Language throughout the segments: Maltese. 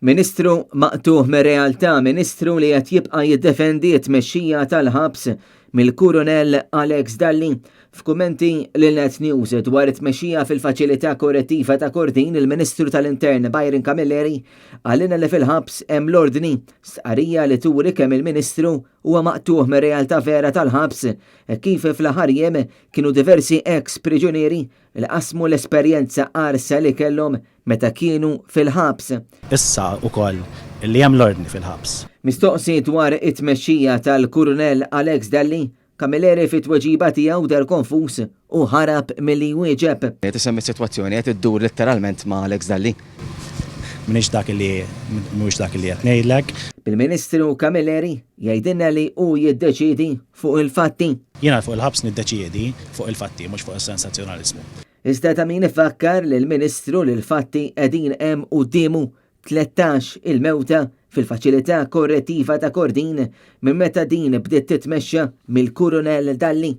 Ministru maqtuħ mir-realtà, Ministru li qed jibqa' jiddefendi t-tmexxija tal-ħabs mill-Kurunell Alex Dalli. F'kummenti lil Net News dwar it-tmexxija fil-faċilità korrettiva ta' Kordin, il-Ministru tal-Intern Byron Camilleri għalina li fil-ħabs hemm l-ordni, stqarrija li turi kemm il-Ministru huwa maqtuħ mir-realtà vera tal-ħabs kif fl-aħħar jiem kienu diversi ex-priġunieri li qasmu l-esperjenza qarsa li kellhom meta kienu fil-ħabs. Issa wkoll li hemm l-ordni fil-ħabs. Mistoqsi dwar it-tmexxija tal-Kurunell Alex Dalli, Camilleri fit-tweġiba tiegħu dar konfus u ħarab milli wieġeb. Qed isemmi s-sitwazzjoni qed iddur letteralment ma' Alex Dalli. Mhux dak li qed ngħidlek. Bil-Ministru Camilleri jgħidilna li hu jiddeċiedi fuq il-fatti. Jiena fuq il-ħabs niddeċiedi fuq il-fatti mhux fuq is-sensazzjonaliżmu. Iżda ta' min ifakkar li l-Ministru li l-fatti qegħdin hemm qudiemu 13 il-mewta fil-faċilità korrettiva ta' Kordin minn meta din bdiet titmexxa mill-Kurunell Dalli.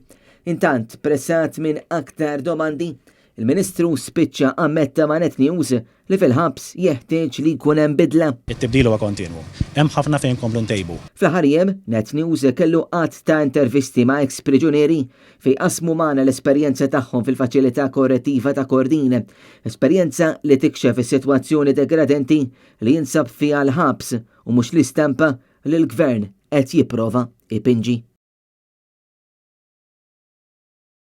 Intant, pressat minn aktar domandi, il-Ministru spiċċa ammetta ma' Net News li fil-ħabs jeħtieġ li jkun hemm bidla. It-tibdil huwa kontinwu. Hemm ħafna fejn komplu ntejbu. Fl-aħħar jiem, Net News kellu qatt ta' intervisti ma' ex-priġunieri fejn qasmu magħna l-esperjenza tagħhom fil-faċilità korrettiva ta' Kordin. Esperjenza li tikxef is-sitwazzjoni degradenti li jinsab fiha l-ħabs u mhux l-istampa li l-Gvern qed jipprova ipinġi.